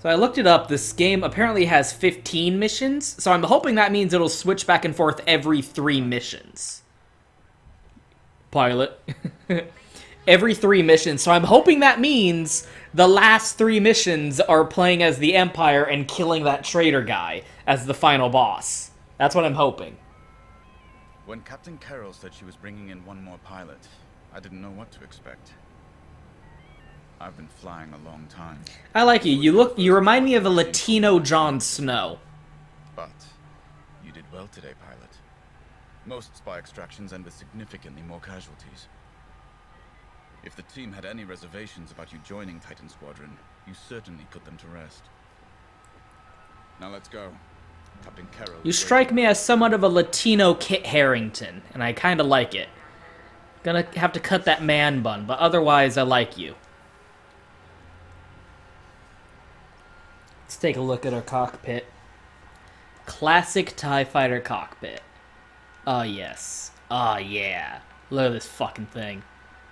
So I looked it up. This game apparently has 15 missions, so I'm hoping that means it'll switch back and forth every 3 missions. Pilot. Every 3 missions, so I'm hoping that means the last 3 missions are playing as the Empire and killing that traitor guy as the final boss. That's what I'm hoping. When Captain Carroll said she was bringing in one more pilot, I didn't know what to expect. I've been flying a long time. I like you. You remind me of a Latino Jon Snow. But you did well today, pilot. Most spy extractions end with significantly more casualties. If the team had any reservations about you joining Titan Squadron, you certainly put them to rest. Now let's go. Captain Carroll. You strike me as somewhat of a Latino Kit Harington, and I kind of like it. Gonna have to cut that man bun, but otherwise I like you. Let's take a look at our cockpit. Classic TIE Fighter cockpit. Oh, yes. Oh, yeah. Look at this fucking thing.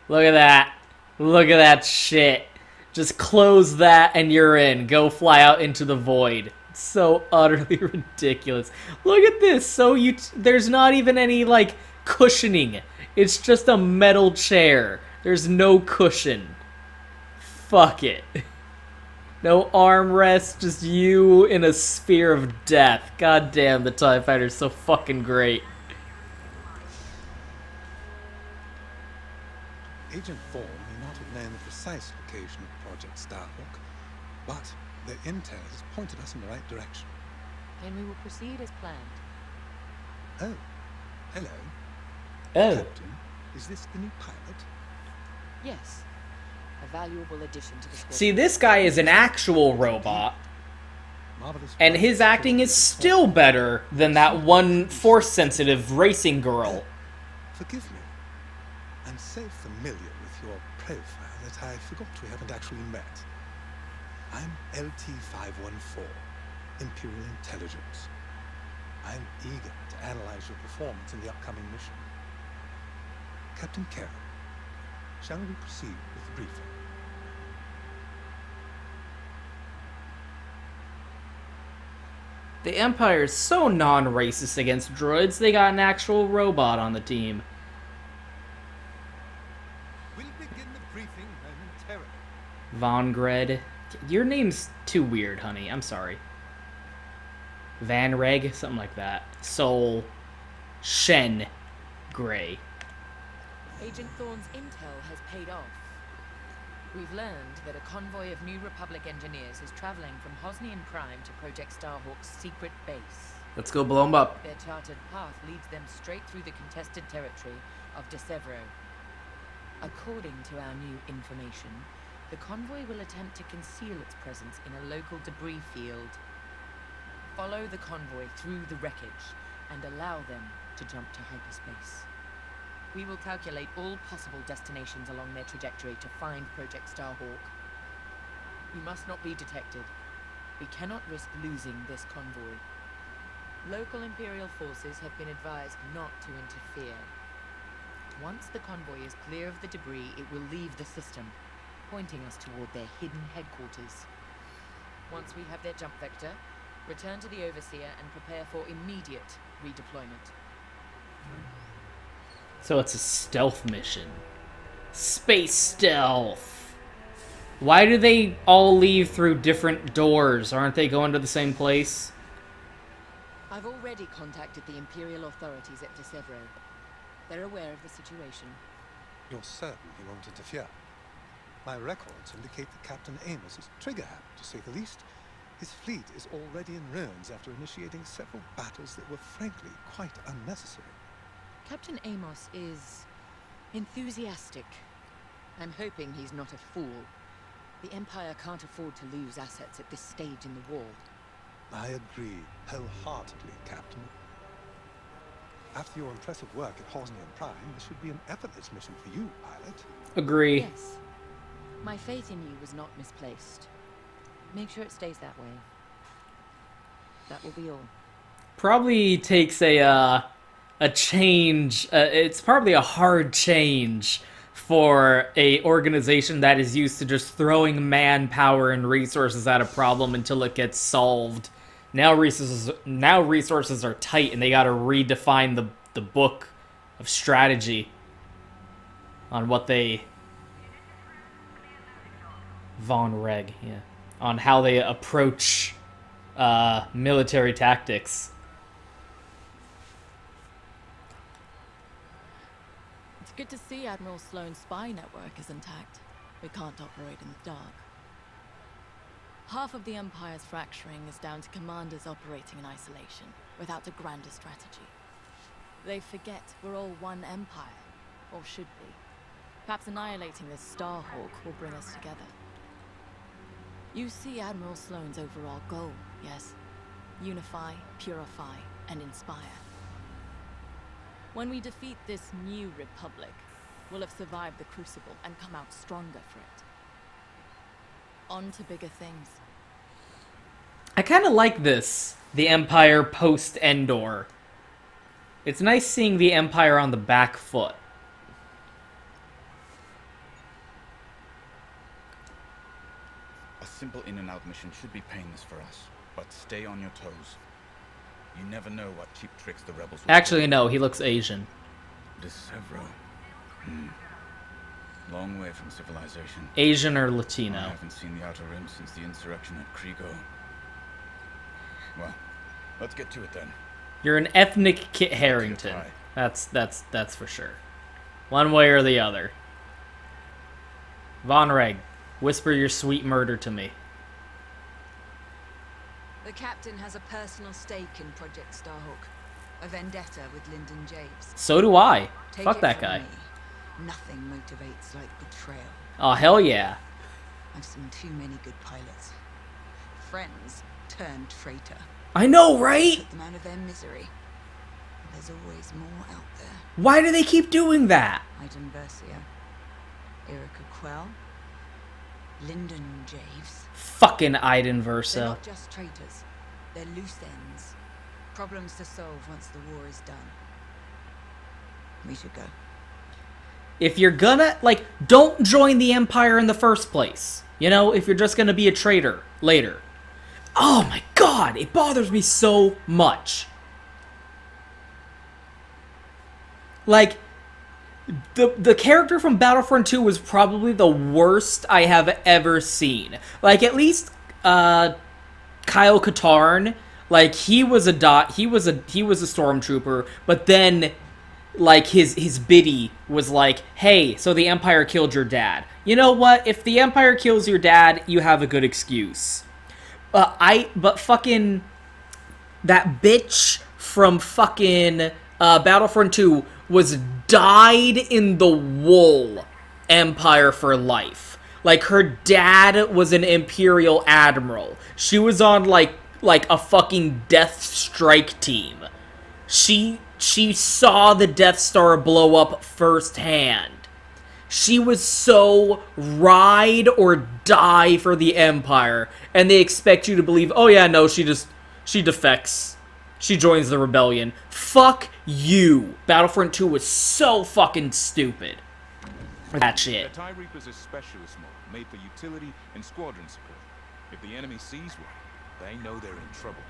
Look at that. Look at that shit. Just close that and you're in. Go fly out into the void. It's so utterly ridiculous. Look at this. So there's not even any, like, cushioning. It's just a metal chair. There's no cushion. Fuck it. No armrest, just you in a sphere of death. God damn, the TIE Fighter's so fucking great. Agent Thorne may not have known the precise location of Project Starhawk, but the intel has pointed us in the right direction. Then we will proceed as planned. Oh, hello. Oh. Captain, is this the new pilot? Yes. A valuable addition to the squad. See, this guy is an actual robot, Marvelous. and his acting is still better than that one Force-sensitive racing girl. Forgive me. I'm so familiar with your profile that I forgot we haven't actually met. I'm LT-514, Imperial Intelligence. I'm eager to analyze your performance in the upcoming mission. Captain Carroll, shall we proceed with the briefing? The Empire is so non-racist against droids, they got an actual robot on the team. We'll begin the briefing momentarily. Von Gred. Your name's too weird, honey. I'm sorry. Van Reg? Something like that. Sol. Shen. Gray. Agent Thorne's intel has paid off. We've learned that a convoy of New Republic engineers is traveling from Hosnian Prime to Project Starhawk's secret base. Let's go blow him up. Their charted path leads them straight through the contested territory of De Severo. According to our new information, the convoy will attempt to conceal its presence in a local debris field. Follow the convoy through the wreckage and allow them to jump to hyperspace. We will calculate all possible destinations along their trajectory to find Project Starhawk. We must not be detected. We cannot risk losing this convoy. Local Imperial forces have been advised not to interfere. Once the convoy is clear of the debris, it will leave the system, pointing us toward their hidden headquarters. Once we have their jump vector, return to the Overseer and prepare for immediate redeployment. So it's a stealth mission. Space stealth. Why do they all leave through different doors? Aren't they going to the same place? I've already contacted the Imperial authorities at De Severo. They're aware of the situation. You're certain he won't interfere? My records indicate that Captain Amos is trigger-happy, to say the least. His fleet is already in ruins after initiating several battles that were frankly quite unnecessary. Captain Amos is enthusiastic. I'm hoping he's not a fool. The Empire can't afford to lose assets at this stage in the war. I agree wholeheartedly, Captain. After your impressive work at Hosnian Prime, this should be an effortless mission for you, pilot. Agree. Yes. My faith in you was not misplaced. Make sure it stays that way. That will be all. Probably takes a change. It's probably a hard change for a organization that is used to just throwing manpower and resources at a problem until it gets solved. Now resources are tight, and they got to redefine the book of strategy on what they Von Reg, yeah, on how they approach military tactics. It's good to see Admiral Sloane's spy network is intact. We can't operate in the dark. Half of the Empire's fracturing is down to commanders operating in isolation, without a grander strategy. They forget we're all one empire, or should be. Perhaps annihilating this Starhawk will bring us together. You see Admiral Sloane's overall goal, yes? Unify, purify, and inspire. When we defeat this new republic, we'll have survived the Crucible and come out stronger for it. On to bigger things. I kind of like this, the Empire post-Endor. It's nice seeing the Empire on the back foot. A simple in-and-out mission should be painless for us, but stay on your toes. You never know what cheap tricks the rebels will Actually, pull. no, he looks Asian. Desevro. Long way from civilization. Asian or I Latino. haven't seen the Outer Rim since the insurrection at Kriego. Well, let's get to it then. You're an ethnic Kit Harington. That's for sure. One way or the other. Von Reg, whisper your sweet murder to me. The captain has a personal stake in Project Starhawk. A vendetta with Lyndon Javes. So do I. Take Fuck it that from guy. me, nothing motivates like betrayal. Oh, hell yeah. I've seen too many good pilots. Friends turned traitor. I know, right? Put them out of their misery. There's always more out there. Why do they keep doing that? Iden Versio, Erica Quell, Lyndon Javes. Fucking Iden They're Verso. not just traitors. They're loose ends. Problems to solve once the war is done. We should go. If you're gonna, like, don't join the Empire in the first place. You know, if you're just gonna be a traitor later. Oh my god, it bothers me so much. Like, the character from Battlefront 2 was probably the worst I have ever seen. Like, at least, Kyle Katarn, like, he was a stormtrooper, but then, like, his biddy was like, hey, so the Empire killed your dad. You know what? If the Empire kills your dad, you have a good excuse. But fucking, that bitch from fucking, Battlefront 2 was dyed in the wool Empire for life. Like, her dad was an Imperial Admiral. She was on, like a fucking Death Strike team. She saw the Death Star blow up firsthand. She was so ride or die for the Empire, and they expect you to believe, oh yeah, no, she defects. She joins the rebellion. Fuck you. Battlefront 2 was so fucking stupid. That shit. The TIE Reaper's a specialist model made for utility and squadron support. If the enemy sees one, they know they're in trouble.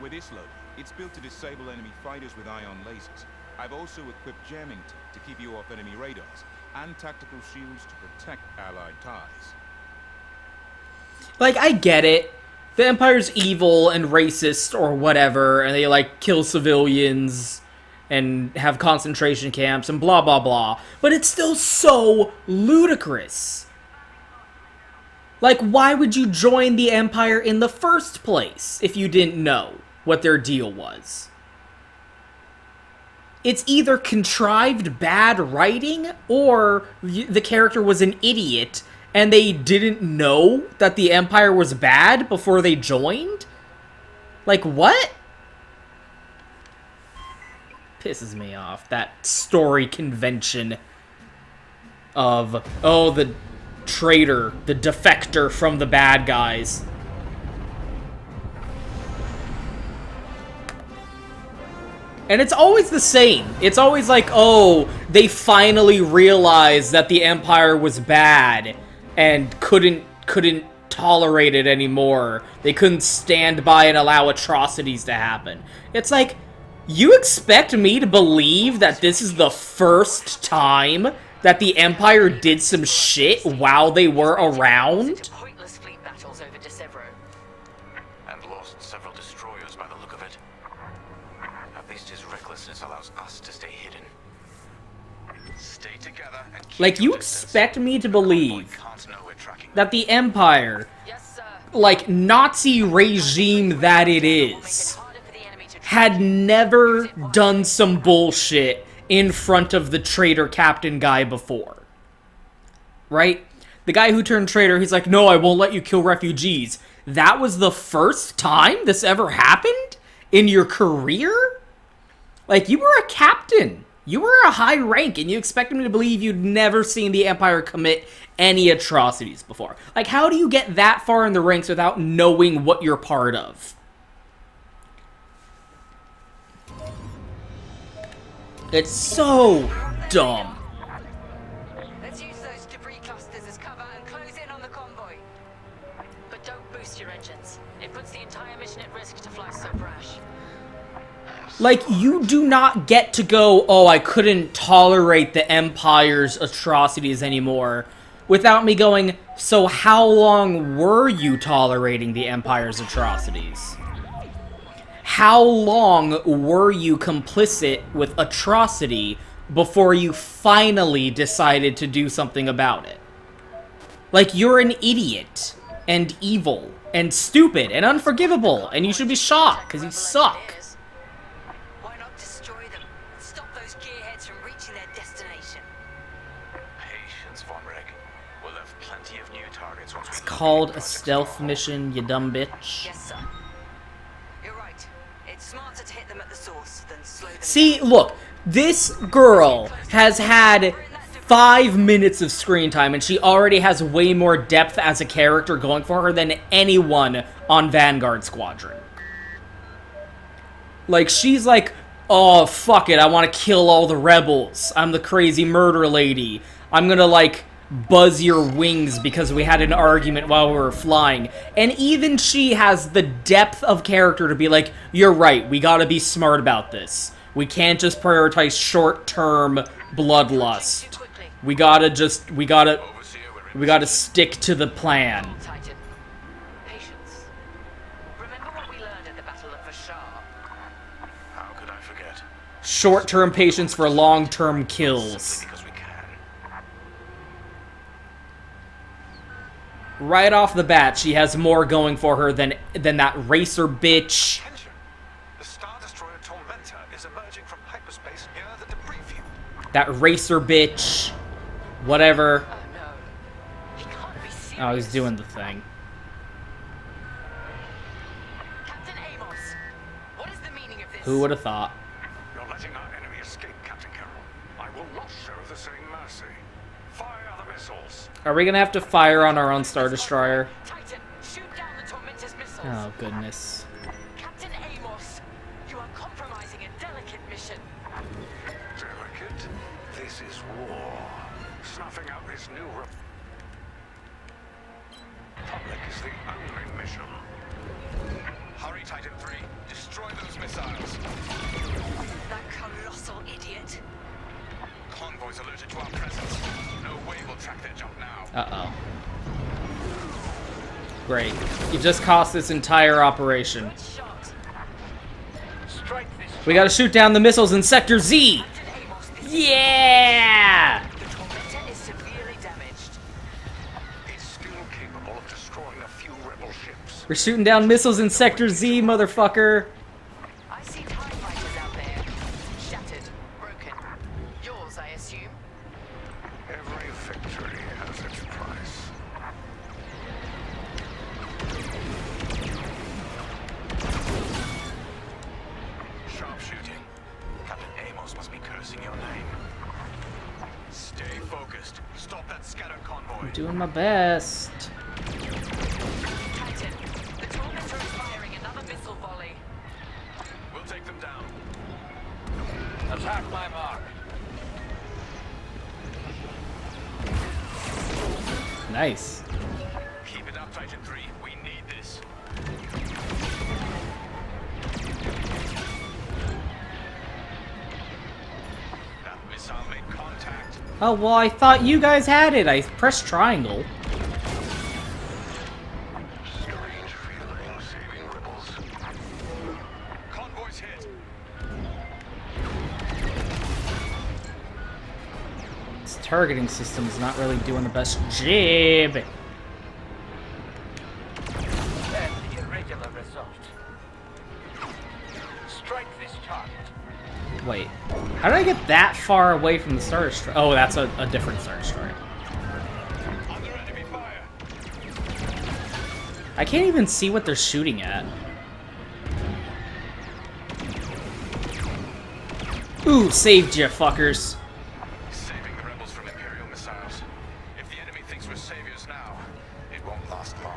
With this load, it's built to disable enemy fighters with ion lasers. I've also equipped jamming to keep you off enemy radars, and tactical shields to protect allied TIEs. Like, I get it. The Empire's evil and racist or whatever, and they, like, kill civilians and have concentration camps and blah, blah, blah. But it's still so ludicrous. Like, why would you join the Empire in the first place if you didn't know what their deal was? It's either contrived bad writing, or the character was an idiot and they didn't know that the Empire was bad before they joined? Like, what? Pisses me off, that story convention of, oh, the traitor, the defector from the bad guys. And it's always the same. It's always like, oh, they finally realized that the Empire was bad and couldn't tolerate it anymore. They couldn't stand by and allow atrocities to happen. It's like, you expect me to believe that this is the first time that the Empire did some shit while they were around? Pointless fleet battles over Decevro. And lost several destroyers by the look of it. At least his recklessness allows us to stay hidden. Stay together and keep Like, your you distance. expect me to The convoy believe can't know we're tracking that the Empire, Yes, sir. like, Nazi regime that it is, had never done some bullshit in front of the traitor captain guy before. Right? The guy who turned traitor, he's like, no, I won't let you kill refugees. That was the first time this ever happened in your career? Like, you were a captain. You were a high rank, and you expected me to believe you'd never seen the Empire commit any atrocities before. Like, how do you get that far in the ranks without knowing what you're part of? It's so dumb. Let's use those debris clusters as cover and close in on the convoy. But don't boost your engines. It puts the entire mission at risk to fly so brash. Like, you do not get to go, oh, I couldn't tolerate the Empire's atrocities anymore, without me going, so how long were you tolerating the Empire's atrocities? How long were you complicit with atrocity before you finally decided to do something about it? Like, you're an idiot, and evil, and stupid, and unforgivable, and you should be shot, because you suck. Why not destroy them and stop those gearheads from reaching their destination? Patience, Von Reg. We'll have plenty of new targets once It's we called a complete stealth Project mission, you dumb bitch. Yes, sir. You're right. It's smarter to hit them at the source than slow them See, down. look, this girl has had 5 minutes of screen time, and she already has way more depth as a character going for her than anyone on Vanguard Squadron. Like, she's like, oh, fuck it, I want to kill all the rebels. I'm the crazy murder lady. I'm gonna, like, buzz your wings because we had an argument while we were flying. And even she has the depth of character to be like, you're right, we gotta be smart about this. We can't just prioritize short-term bloodlust. We gotta stick to the plan. Titan. Patience. Remember what we learned at the Battle of Vashar? How could I forget? Short-term patience for long-term kills. Simply because we can. Right off the bat, she has more going for her than that racer bitch. Attention! The Star Destroyer Tormentor is emerging from hyperspace near the debris field. That racer bitch. Whatever. Oh no. He can't be serious. Oh, he's doing the thing. Captain Amos, what is the meaning of this? Who would have thought? You're letting our enemy escape, Captain Carroll. I will not show the same mercy. Fire the missiles. Are we gonna have to fire on our own Star Destroyer? Titan, shoot down the Tormentor's missiles. Oh, goodness. Captain Amos, you are compromising a delicate mission. Delicate? This is war. Snuffing out this new republic is the only mission. Hurry, Titan 3. Destroy those missiles. That colossal idiot. Convoys alerted to our presence. No way we'll track their jump now. Uh-oh. Great. You just cost this entire operation. Good shot. Strike this. We gotta shoot down the missiles in Sector Z! Captain Amos, this Yeah! the Tormentor is severely damaged. It's still capable of destroying a few rebel ships. We're shooting down missiles in Sector Z, motherfucker. I see TIE fighters out there. Shattered, broken. Yours, I assume. Every victory has its price. Sharpshooting. Captain Amos must be cursing your name. Stay focused. Stop that scattered convoy. Doing my best. Titan, the Tormentor is firing another missile volley. We'll take them down. nice. Keep it up, Titan 3. We need this. That missile made contact. Oh, well, I thought you guys had it. I pressed triangle. Strange feeling, saving rebels. Convoy's hit. This targeting system's not really doing the best job. An irregular result. Strike this target. Wait, how did I get that far away from the Star Destroyer? Oh, that's a different Star Destroyer. Under enemy fire. I can't even see what they're shooting at. Ooh, saved you, fuckers. Saving the rebels from Imperial missiles. If the enemy thinks we're saviors now, it won't last long.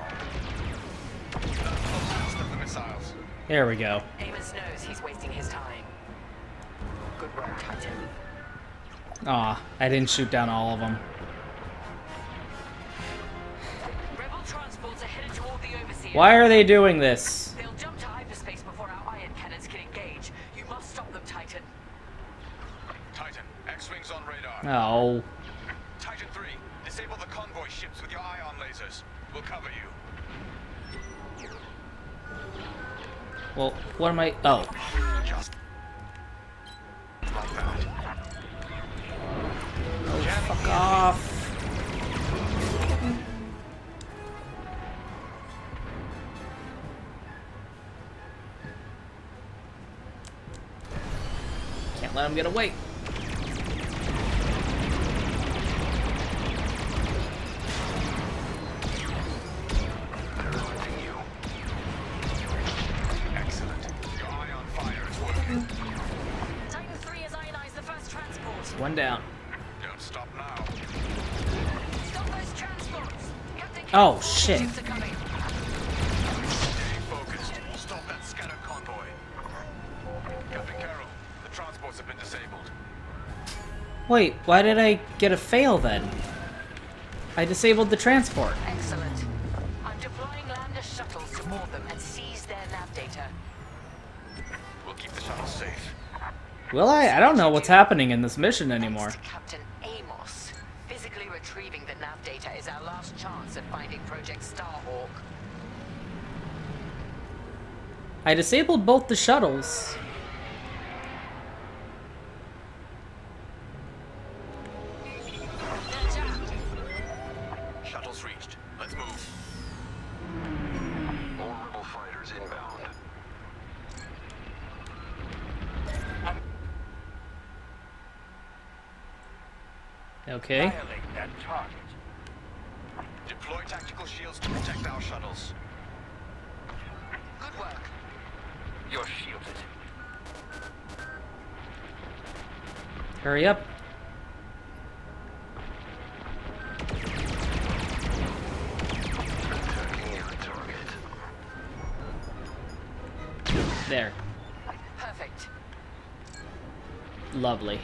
That's the last of the missiles. There we go. Amos knows he's wasting his time. Good work, Titan. Aw, I didn't shoot down all of them. Rebel transports are headed toward the Overseer. Why are they doing this? They'll jump to hyperspace before our ion cannons can engage. You must stop them, Titan. Titan, X-Wings on radar. Oh. Titan 3, disable the convoy ships with your ion lasers. We'll cover you. Well, what am I... Oh. Just like that. Oh, fuck off. Can't let him get away. Excellent. Your ion fire is working. Titan 3 has ionized the first transport. One down. Don't stop now. Stop those transports. Captain Oh, Carroll, shit. ships are coming. Stay focused. Stop that scattered convoy. Captain Carroll, the transports have been disabled. Wait, why did I get a fail then? I disabled the transport. Excellent. I'm deploying lander shuttles to board them and seize their nav data. We'll keep the shuttle safe. Will I? I don't know what's happening in this mission anymore. Thanks to Captain Amos. Physically retrieving the nav data is our last chance at finding Project Starhawk. I disabled both the shuttles. Shuttles reached. Let's move. All rebel fighters inbound. Okay. Annihilate that target. Deploy tactical shields to protect our shuttles. Good work. You're shielded. Hurry up. There. Perfect. Lovely.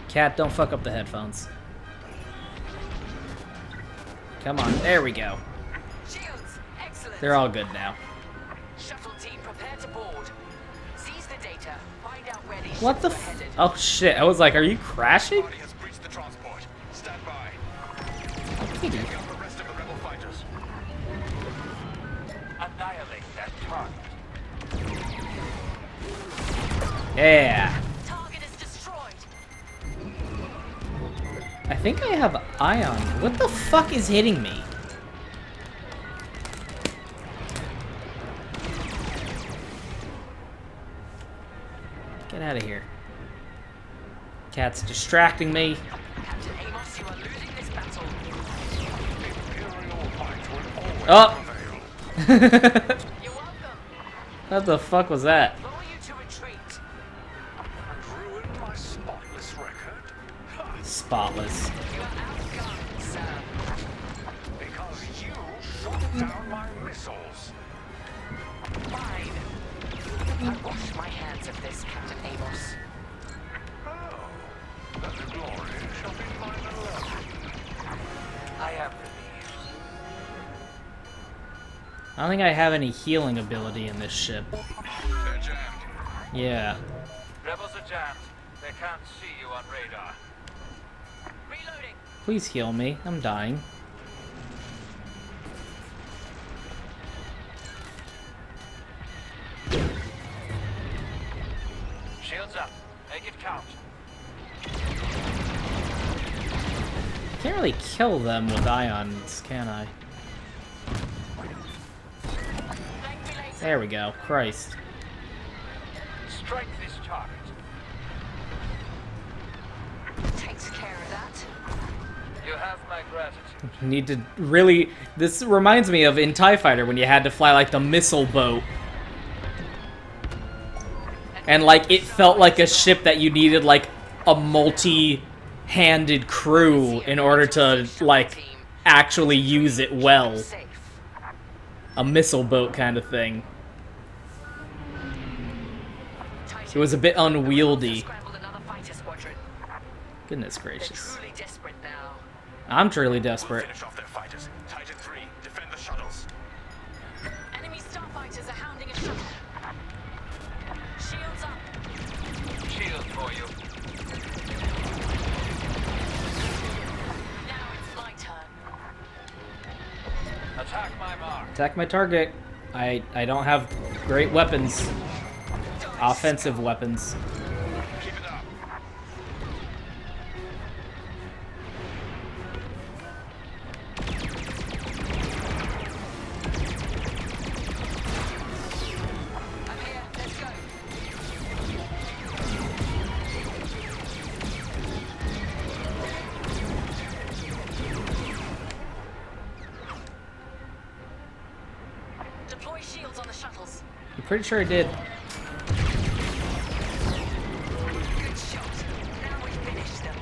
Cat, don't fuck up the headphones. Come on, there we go. Shields, excellent. They're all good now. Shuttle team, prepare to board. Seize the data. Find out where these What the ships are f- headed. Oh shit, I was like, are you crashing? Party has breached the transport. Stand by. Kitty. Take out the rest of the rebel fighters. Annihilate that target. Yeah. Target is destroyed. I think I have ion. What the fuck is hitting me? Get out of here. Cat's distracting me. Captain Amos, you are losing this battle. Imperial might will always Oh. prevail. You're welcome. What the fuck was that? Implore you to retreat. And ruin my spotless record? Ha, Spotless. You are outgunned, sir. because you shot down my missiles. Fine. I wash my hands of this, Captain Amos. glory shall be mine alone. I am relieved. I don't think I have any healing ability in this ship. They're jammed. Yeah. Rebels are jammed. They can't see you on radar. Reloading. Please heal me. I'm dying. Shields up. Make it count. Can't really kill them with ions, can I? There we go. Christ. Strike this target. Takes care of that. You have my gratitude. Need to really... This reminds me of in TIE Fighter when you had to fly like the missile boat. And like it felt like a ship that you needed like a multi-handed crew in order to like actually use it well. A missile boat kind of thing. It was a bit unwieldy. Goodness gracious. I'm truly desperate. Finish off their fighters. Titan 3, defend the shuttles. Enemy starfighters are hounding a shuttle. Shields up. Shield for you. Now it's my turn. Attack my mark. Attack my target. I don't have great weapons. Offensive weapons. Keep it up. I'm here. Let's go. Deploy shields on the shuttles. I'm pretty sure I did. Good shot. Now we finish them.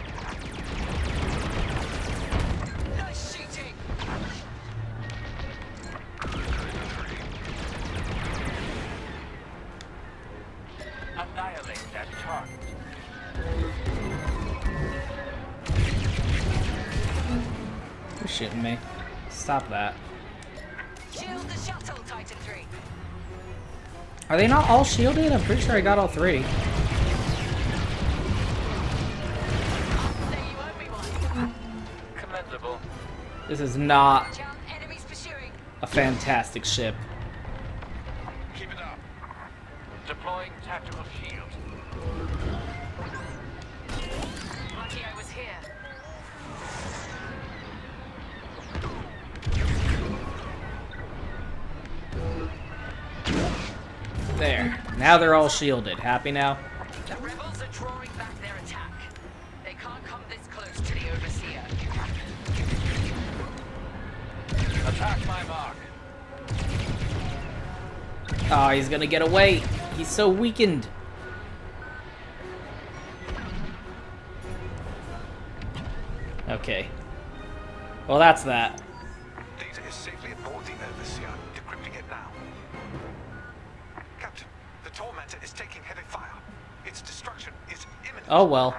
Nice shooting. Annihilate that target. You're shitting me. Stop that. Shield the shuttle, Titan 3. Are they not all shielded? I'm pretty sure I got all three. Say you owe me one. Commendable. This is not Jam, enemies pursuing. a fantastic ship. Keep it up. Deploying tactical shield. Lucky I was here. There. Now they're all shielded. Happy now? The rebels are drawing back their attack. They can't come this close to the Overseer. Attack my mark. Oh, he's gonna get away. He's so weakened. Okay. Well, that's that. Data is safely aboard the Overseer, decrypting it now. Captain, the Tormentor is taking heavy fire. Its destruction is imminent. Oh, well.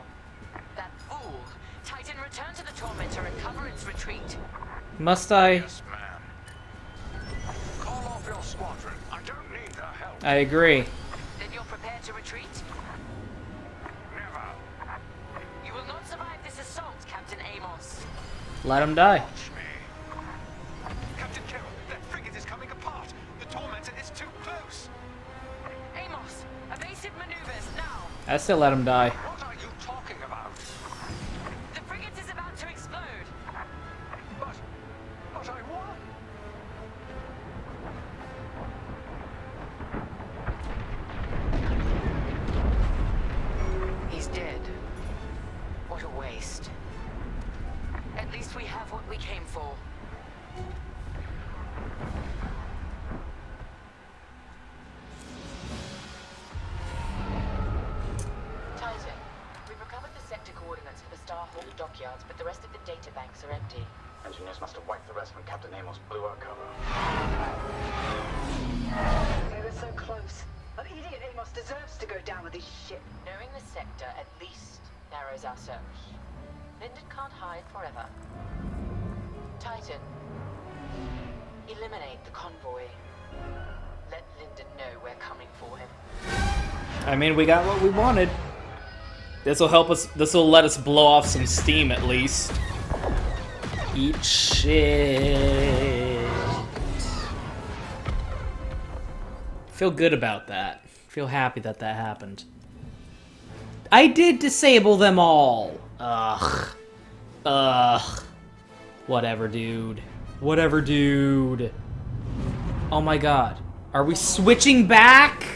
That fool. Titan, return to the Tormentor and cover its retreat. Must I? Yes, ma'am. Call off your squadron. I don't need their help. I agree. Then you're prepared to retreat? Never. You will not survive this assault, Captain Amos. Let him die. Watch me. Captain Carroll, that frigate is coming apart. The Tormentor is too close. Amos, evasive maneuvers now. I still let him die. What are you talking about? The frigate is about to explode. But I won. He's dead. What a waste. At least we have what we came for. Titan, we've recovered the sector coordinates for the Starhawk dockyards, but the rest of the data banks are empty. Engineers must have wiped the rest when Captain Amos blew our cover. They were so close. But idiot Amos deserves to go down with his ship. Knowing the sector at least narrows our search. Linden can't hide forever. Titan, eliminate the convoy. Let Linden know we're coming for him. I mean, we got what we wanted. This will help us. This will let us blow off some steam at least. Eat shit. Feel good about that. Feel happy that that happened. I did disable them all. Ugh. Ugh. Whatever, dude. Whatever, dude. Oh my god. Are we switching back?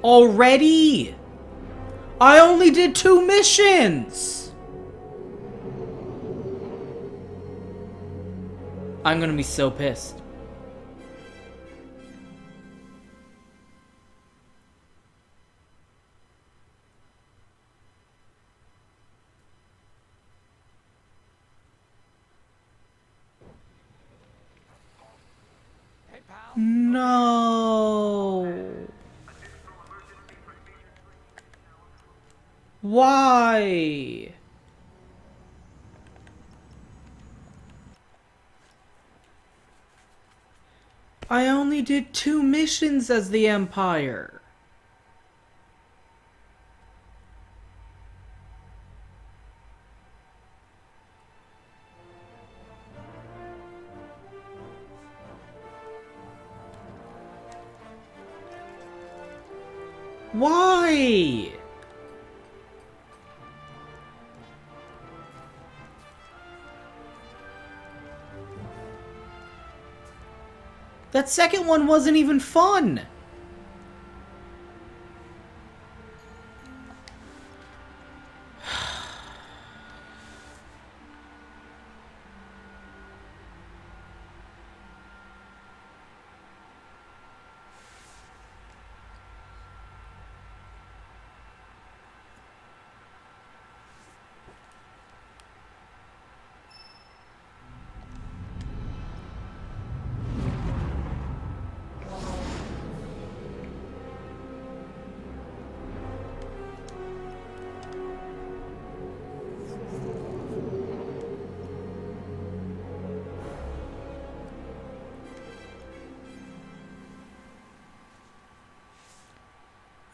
Already? I only did 2 missions! I'm gonna be so pissed. No. Why? I only did 2 missions as the Empire. Why? That second one wasn't even fun.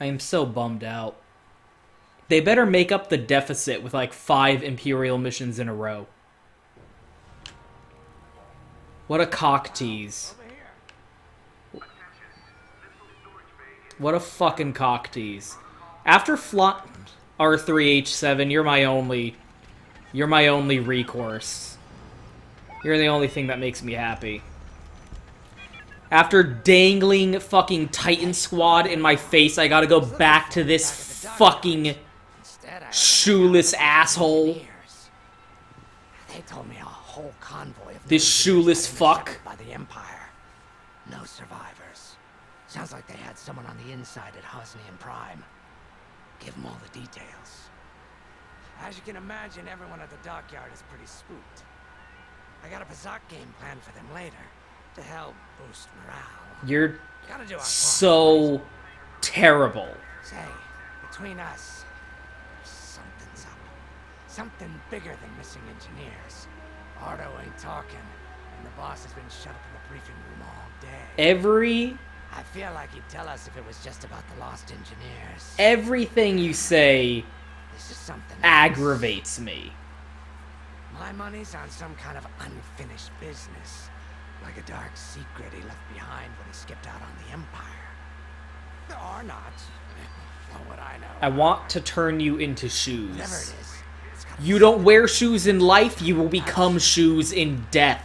I am so bummed out. They better make up the deficit with like 5 Imperial missions in a row. What a cock tease. What a fucking cock tease. After R3H7, you're my only recourse. You're the only thing that makes me happy. After dangling fucking Titan Squad in my face, I gotta go back to this fucking shoeless asshole. They told me a whole convoy of This shoeless fuck. by the Empire. No survivors. Sounds like they had someone on the inside at Hosnian Prime. Give them all the details. As you can imagine, everyone at the dockyard is pretty spooked. I got a Bazak game planned for them later to help boost morale. You're Gotta do our part. so terrible. Say, between us, something's up. Something bigger than missing engineers. Ardo ain't talking, and the boss has been shut up in the briefing room all day. I feel like he'd tell us if it was just about the lost engineers. Everything you say This is something aggravates me. My money's on some kind of unfinished business. Like a dark secret he left behind when he skipped out on the Empire. Or not. What would I know? I want to turn you into shoes. Whatever it is, it's gotta You be don't wear shoes in life, you will become shoes in death.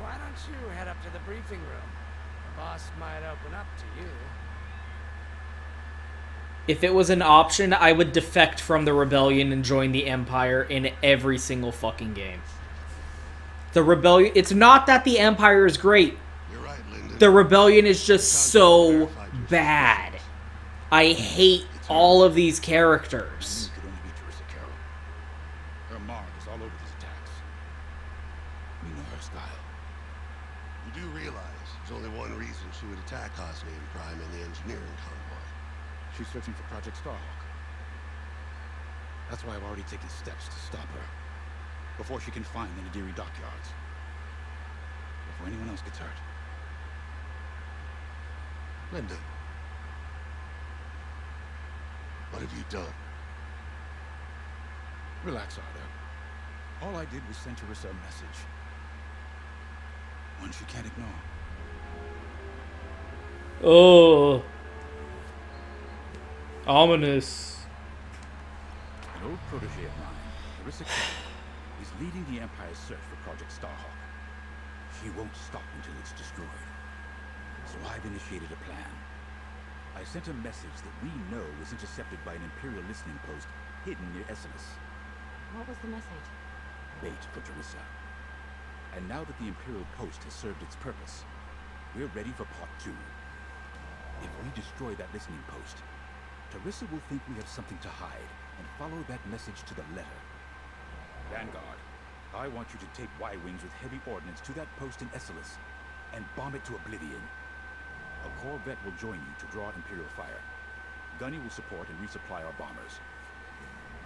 Why don't you head up to the briefing room? The boss might open up to you. If it was an option, I would defect from the Rebellion and join the Empire in every single fucking game. The Rebellion... It's not that the Empire is great. You're right, Linden. The Rebellion is just so bad. I hate all of these characters. You could only be Teresa Carroll. Her mark is all over these attacks. We know her style. You do realize there's only one reason she would attack Hosnian Prime and the engineering convoy. She's searching for Project Starhawk. That's why I've already taken steps to stop her. before she can find the Nadiri dockyards. Before anyone else gets hurt. Linda. What have you done? Relax, Arthur. All I did was send Teresa a message. One she can't ignore. Oh. Ominous. An old protege of mine, Teresa Carroll, is leading the Empire's search for Project Starhawk. She won't stop until it's destroyed. So I've initiated a plan. I sent a message that we know was intercepted by an Imperial listening post hidden near Esselis. What was the message? Bait for Teresa. And now that the Imperial post has served its purpose, we're ready for part 2. If we destroy that listening post, Teresa will think we have something to hide and follow that message to the letter. Vanguard, I want you to take Y-Wings with heavy ordnance to that post in Esselis and bomb it to oblivion. A corvette will join you to draw Imperial fire. Gunny will support and resupply our bombers.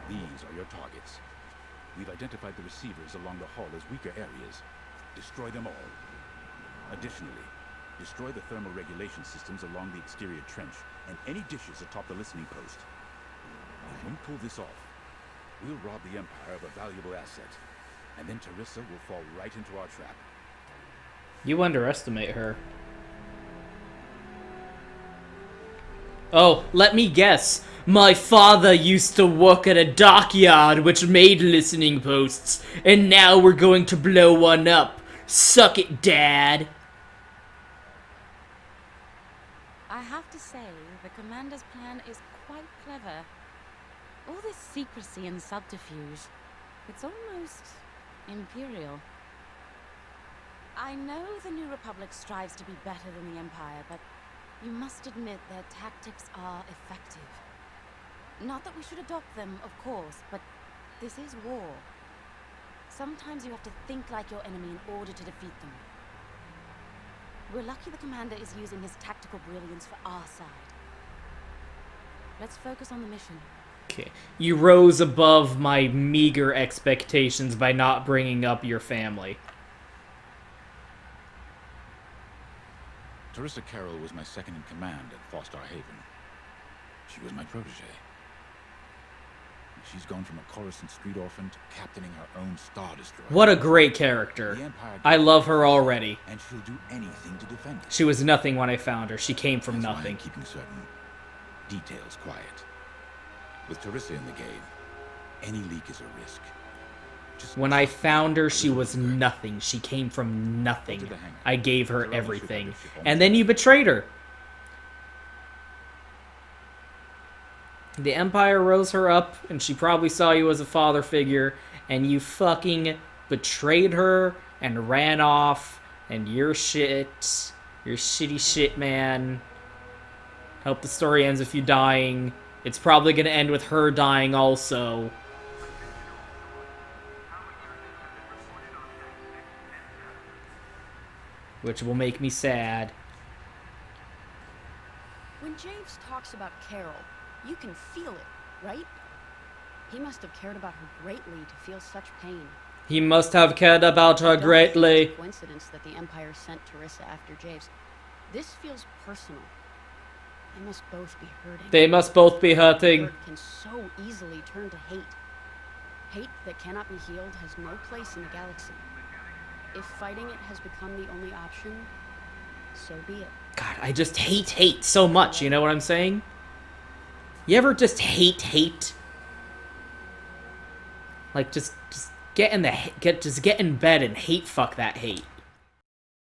These are your targets. We've identified the receivers along the hull as weaker areas. Destroy them all. Additionally, destroy the thermal regulation systems along the exterior trench and any dishes atop the listening post. If we pull this off, we'll rob the Empire of a valuable asset, and then Teresa will fall right into our trap. You underestimate her. Oh, let me guess. My father used to work at a dockyard which made listening posts, and now we're going to blow one up. Suck it, Dad. I have to say, the Commander's plan is quite clever. All this secrecy and subterfuge, it's almost Imperial. I know the New Republic strives to be better than the Empire, but you must admit their tactics are effective. Not that we should adopt them, of course, but this is war. Sometimes you have to think like your enemy in order to defeat them. We're lucky the Commander is using his tactical brilliance for our side. Let's focus on the mission. Okay. You rose above my meager expectations by not bringing up your family. Teresa Carroll was my second in command at Foxeh Haven. She was my protege. She's gone from a Coruscant street orphan to captaining her own Star Destroyer. What a great character. I love her already. And she'll do anything to defend it. She was nothing when I found her. She came from That's nothing. Why I'm keeping certain details quiet. With Teresa in the game, any leak is a risk. When I found her, she was nothing. She came from nothing. I gave her everything. And then you betrayed her. The Empire rose her up, and she probably saw you as a father figure, and you fucking betrayed her and ran off, and you're shit. You're shitty shit, man. Hope the story ends with you dying. It's probably gonna end with her dying also. Which will make me sad. When James talks about Carol, you can feel it, right? He must have cared about her greatly to feel such pain. He must have cared about her greatly. It's a coincidence that the Empire sent Teresa after James. This feels personal. They must both be hurting. They must both be hurting. Hurt can so easily turn to hate. Hate that cannot be healed has no place in the galaxy. If fighting it has become the only option, so be it. God, I just hate so much, you know what I'm saying? You ever just hate? Like, just get in bed and hate fuck that hate.